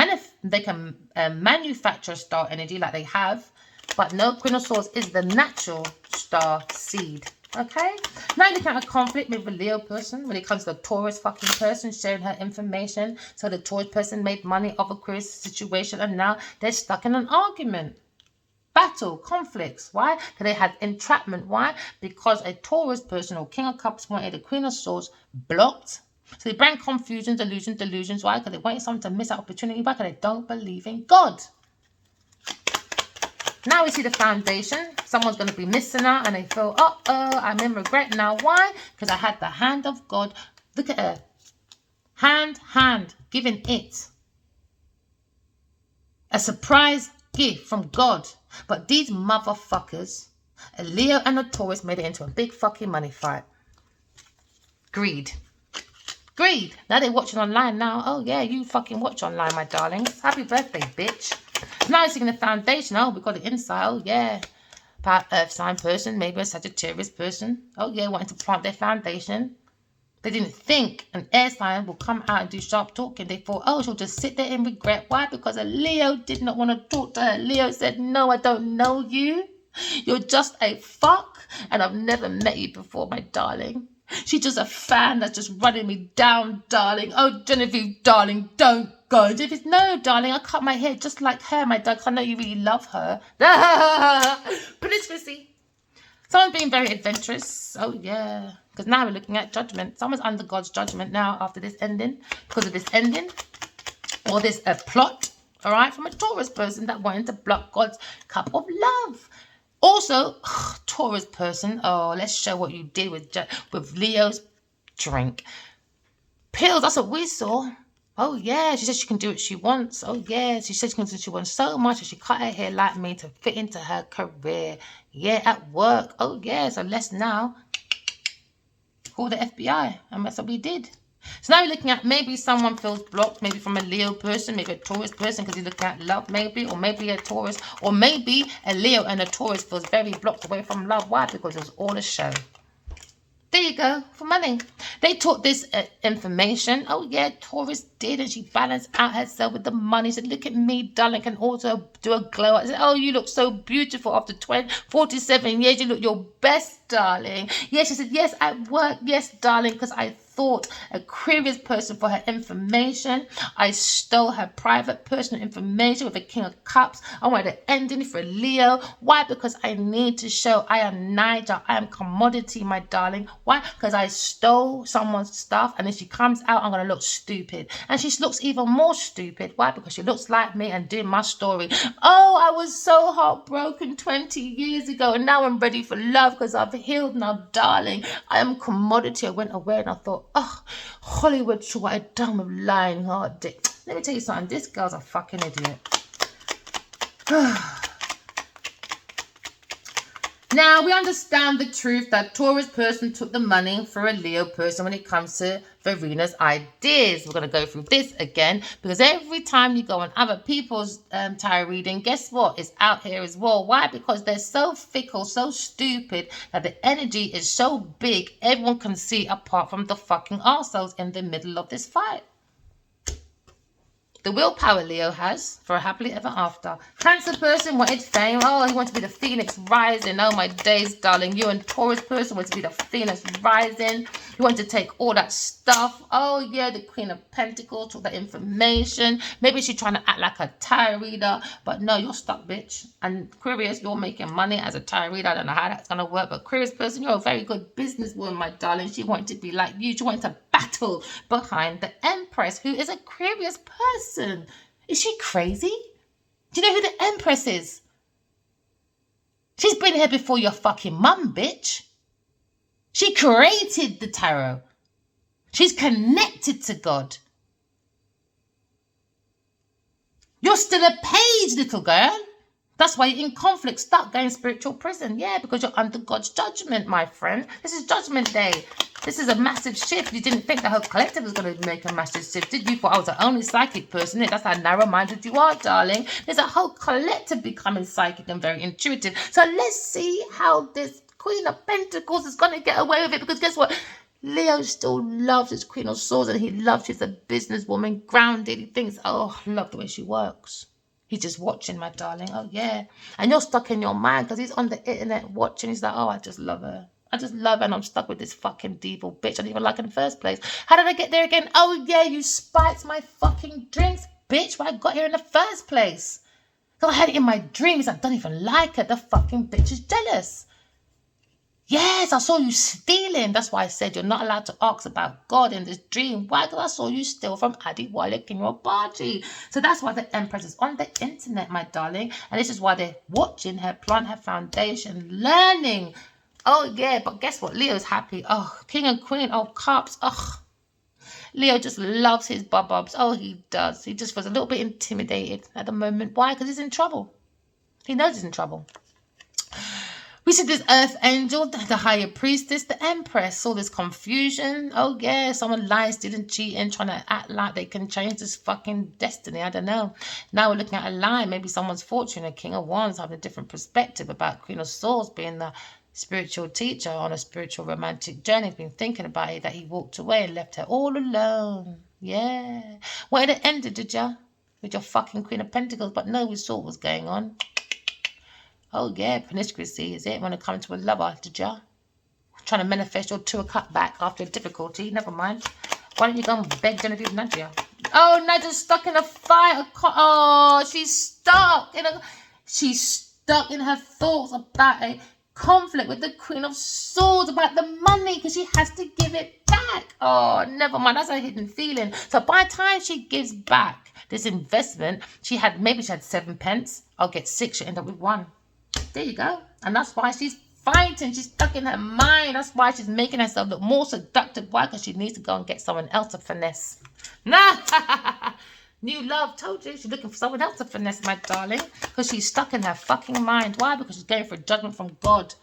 manufacture star energy like they have. But no, Queen of Swords is the natural star seed. Okay, now looking at a conflict with a Leo person when it comes to a Taurus fucking person sharing her information. So the Taurus person made money off Aquarius situation and now they're stuck in an argument. Battle, conflicts. Why? Because they had entrapment. Why? Because a Taurus person or King of Cups wanted the Queen of Swords blocked. So they bring confusion, delusions. Why? Because they wanted someone to miss that opportunity. Why? Because they don't believe in God. Now we see the foundation. Someone's going to be missing out and they feel, I'm in regret now. Why? Because I had the hand of God. Look at her. Hand, giving it. A surprise gift from God. But these motherfuckers, a Leo and a Taurus, made it into a big fucking money fight. Greed. Now they're watching online now. Oh, yeah, you fucking watch online, my darlings. Happy birthday, bitch. Now it's in the foundation. Oh, we got the inside. Oh, yeah. Earth sign person, maybe a Sagittarius person. Oh, yeah, wanting to plant their foundation. They didn't think an air sign will come out and do sharp talking. They thought, oh, she'll just sit there in regret. Why? Because a Leo did not want to talk to her. Leo said, no, I don't know you. You're just a fuck, and I've never met you before, my darling. She's just a fan that's just running me down, darling. Oh, Genevieve, darling, don't go. Genevieve, no, darling, I cut my hair just like her, my darling. I know you really love her. Promiscuity. Someone's being very adventurous. Oh, yeah. Because now we're looking at judgment. Someone's under God's judgment now after this ending. Because of this ending. Or this plot. All right. From a Taurus person that wanted to block God's cup of love. Also, Taurus person. Oh, let's show what you did with Leo's drink. Pills. That's what we saw. Oh, yeah. She said she can do what she wants. Oh, yeah. She said she can do what she wants so much that she cut her hair like me to fit into her career. Yeah, at work. Oh, yeah. So let's now call the FBI. And that's what we did. So now we're looking at maybe someone feels blocked. Maybe from a Leo person. Maybe a Taurus person because you're looking at love maybe. Or maybe a Taurus. Or maybe a Leo and a Taurus feels very blocked away from love. Why? Because it was all a show. There you go, for money. They taught this information. Oh, yeah, Taurus did, and she balanced out herself with the money. She said, look at me, darling, can also do a glow. I said, oh, you look so beautiful after 47 years. You look your best, darling. Yes, she said, yes, at work. Yes, darling, because I thought Aquarius person for her information. I stole her private personal information with a King of Cups. I wanted to end it for Leo. Why? Because I need to show I am Nigel. I am commodity, my darling. Why? Because I stole someone's stuff, and if she comes out, I'm going to look stupid. And she looks even more stupid. Why? Because she looks like me and doing my story. Oh, I was so heartbroken 20 years ago, and now I'm ready for love because I've healed now, darling. I am commodity. I went away and I thought, oh, Hollywood, what I done with lying hard dick. Let me tell you something. This girl's a fucking idiot. Now, we understand the truth that Taurus person took the money for a Leo person when it comes to Verena's ideas. We're going to go through this again because every time you go on other people's tarot reading, guess what? It's out here as well. Why? Because they're so fickle, so stupid that the energy is so big, everyone can see apart from the fucking arseholes in the middle of this fight. The willpower Leo has for a happily ever after. Cancer person wanted fame. Oh, he wanted to be the phoenix rising. Oh, my days, darling. You and Taurus person wanted to be the phoenix rising. You want to take all that stuff. Oh, yeah, the Queen of Pentacles took that information. Maybe she's trying to act like a tarot reader. But no, you're stuck, bitch. And Aquarius, you're making money as a tarot reader. I don't know how that's going to work. But Aquarius person, you're a very good businesswoman, my darling. She wanted to be like you. She wanted to battle behind the Empress, who is Aquarius person. Is she crazy? Do you know who the Empress is? She's been here before your fucking mum, bitch. She created the tarot. She's connected to God. You're still a page, little girl. That's why you're in conflict, stuck, going spiritual prison. Yeah, because you're under God's judgment, my friend. This is Judgment Day. This is a massive shift. You didn't think the whole collective was going to make a massive shift, did you? Thought I was the only psychic person. That's how narrow-minded you are, darling. There's a whole collective becoming psychic and very intuitive. So let's see how this Queen of Pentacles is going to get away with it. Because guess what? Leo still loves his Queen of Swords, and he loves she's a businesswoman, grounded. He thinks, oh, I love the way she works. He's just watching, my darling. Oh, yeah. And you're stuck in your mind because he's on the internet watching. He's like, oh, I just love her. I just love her, and I'm stuck with this fucking devil bitch I didn't even like in the first place. How did I get there again? Oh, yeah, you spiked my fucking drinks, bitch, when I got here in the first place. So I had it in my dreams. I don't even like her. The fucking bitch is jealous. Yes, I saw you stealing. That's why I said you're not allowed to ask about God in this dream. Why? Because I saw you steal from Adi Wallach in your party. So that's why the Empress is on the internet, my darling. And this is why they're watching her plant her foundation, learning. Oh, yeah, but guess what? Leo's happy. Oh, King and Queen. Oh, Cups. Oh, Leo just loves his bubs. Oh, he does. He just was a little bit intimidated at the moment. Why? Because he's in trouble. He knows he's in trouble. We see this earth angel, the higher priestess, the Empress, all this confusion. Oh, yeah, someone lies, didn't cheat, and trying to act like they can change this fucking destiny. I don't know. Now we're looking at a lie. Maybe someone's fortune, a King of Wands, having a different perspective about Queen of Swords being the spiritual teacher on a spiritual romantic journey has been thinking about it, that he walked away and left her all alone. Yeah. Well, it ended, did ya? With your fucking Queen of Pentacles, but no, we saw what was going on. Oh yeah, promiscuity is it when it comes to a lover, did ya? Trying to manifest your 2 of Cups back after a difficulty. Never mind. Why don't you go and beg Geneiveve Nnaji? Oh, Nnaji's stuck in a fight. Oh, she's stuck in a... She's stuck in her thoughts about a conflict with the Queen of Swords about the money because she has to give it back. Oh, never mind. That's a hidden feeling. So by the time she gives back this investment, maybe she had 7 pence. I'll get 6. She'll end up with 1. There you go. And that's why she's fighting. She's stuck in her mind. That's why she's making herself look more seductive. Why? Because she needs to go and get someone else to finesse. Nah. New love, told you. She's looking for someone else to finesse, my darling. Because she's stuck in her fucking mind. Why? Because she's going for a judgment from God.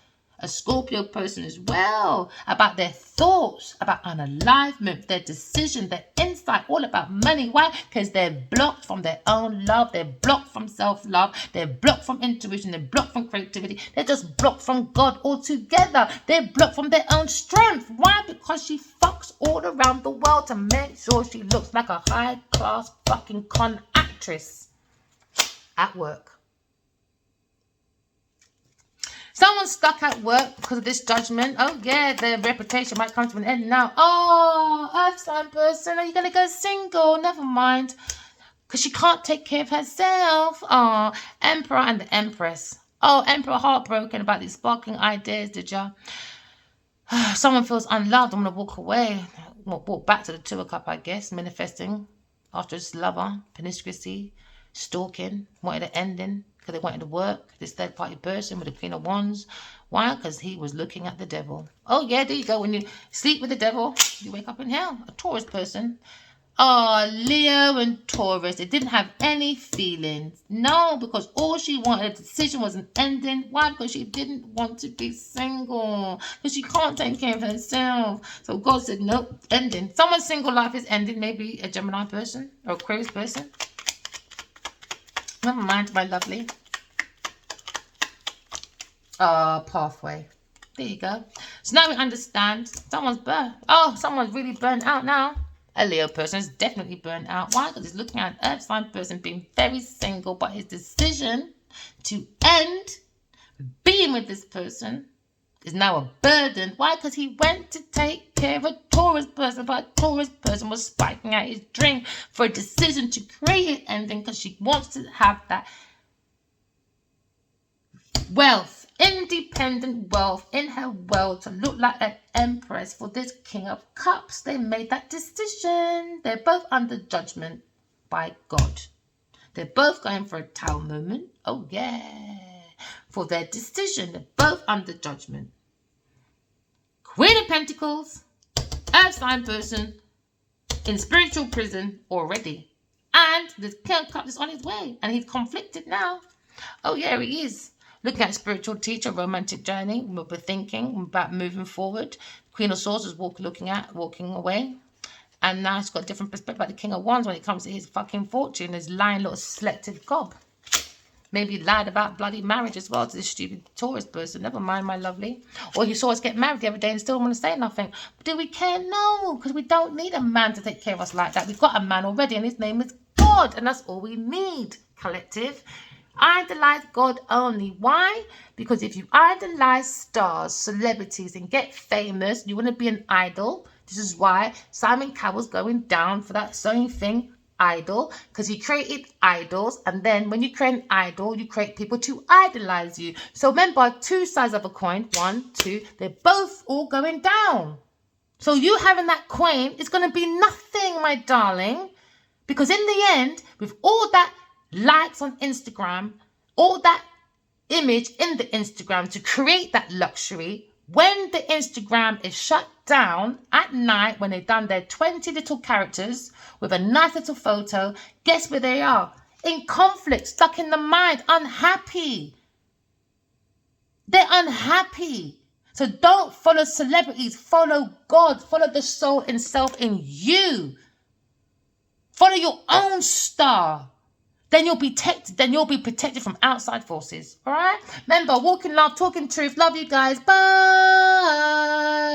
A Scorpio person as well. About their thoughts. About unalivement. Their decision. Their insight. All about money. Why? Because they're blocked from their own love. They're blocked from self-love. They're blocked from intuition. They're blocked from creativity. They're just blocked from God altogether. They're blocked from their own strength. Why? Because she fucks all around the world to make sure she looks like a high-class fucking con actress at work. Someone's stuck at work because of this judgment. Oh, yeah, their reputation might come to an end now. Oh, Earth sign person, are you going to go single? Never mind. Because she can't take care of herself. Oh, Emperor and the Empress. Oh, Emperor heartbroken about these sparkling ideas, did ya? Someone feels unloved. I'm going to walk away. Walk back to the 2 of Cups, I guess. Manifesting after this lover, promiscuity, stalking, wanted an ending. Because they wanted to work, this third-party person with the Queen of Wands. Why? Because he was looking at the devil. Oh, yeah, there you go. When you sleep with the devil, you wake up in hell. A Taurus person. Oh, Leo and Taurus. They didn't have any feelings. No, because all she wanted, a decision was an ending. Why? Because she didn't want to be single. Because she can't take care of herself. So God said, nope, ending. Someone's single life is ending. Maybe a Gemini person or Aquarius person. Never mind, my lovely. Pathway. There you go. So now we understand. Someone's burnt. Oh, someone's really burnt out now. A Leo person is definitely burnt out. Why? Because he's looking at an Earth sign person being very single, but his decision to end being with this person is now a burden. Why? Because he went to take care of a Taurus person, but a Taurus person was spiking out his drink for a decision to create an ending because she wants to have that wealth, independent wealth in her world to look like an empress for this King of Cups. They made that decision. They're both under judgment by God. They're both going for a Tao moment. Oh, yeah. For their decision. They're both under judgment. Queen of Pentacles, Earth sign person, in spiritual prison already. And the King of Cups is on his way. And he's conflicted now. Oh, yeah, he is. Looking at spiritual teacher, romantic journey. We're thinking about moving forward. Queen of Swords is walking away. And now he's got a different perspective about the King of Wands when it comes to his fucking fortune. His lying little selective gob. Maybe he lied about bloody marriage as well to this stupid Taurus person. Never mind, my lovely. Or you saw us get married the other day and still want to say nothing. But do we care? No, because we don't need a man to take care of us like that. We've got a man already and his name is God. And that's all we need, collective. Idolize God only. Why? Because if you idolize stars, celebrities, and get famous, you want to be an idol. This is why Simon Cowell's going down for that same thing, idol, because he created idols, and then when you create an idol, you create people to idolize you. So remember, 2 sides of a coin, 1, 2, they're both all going down. So you having that coin is going to be nothing, my darling, because in the end, with all that likes on Instagram, all that image in the Instagram to create that luxury, when the Instagram is shut down at night, when they've done their 20 little characters with a nice little photo, guess where they are? In conflict, stuck in the mind, unhappy. They're unhappy. So don't follow celebrities, follow God, follow the soul and self in you. Follow your own star. then you'll be protected. Then you'll be protected from outside forces. All right. Remember, walk in love, talk in truth. Love you guys. Bye.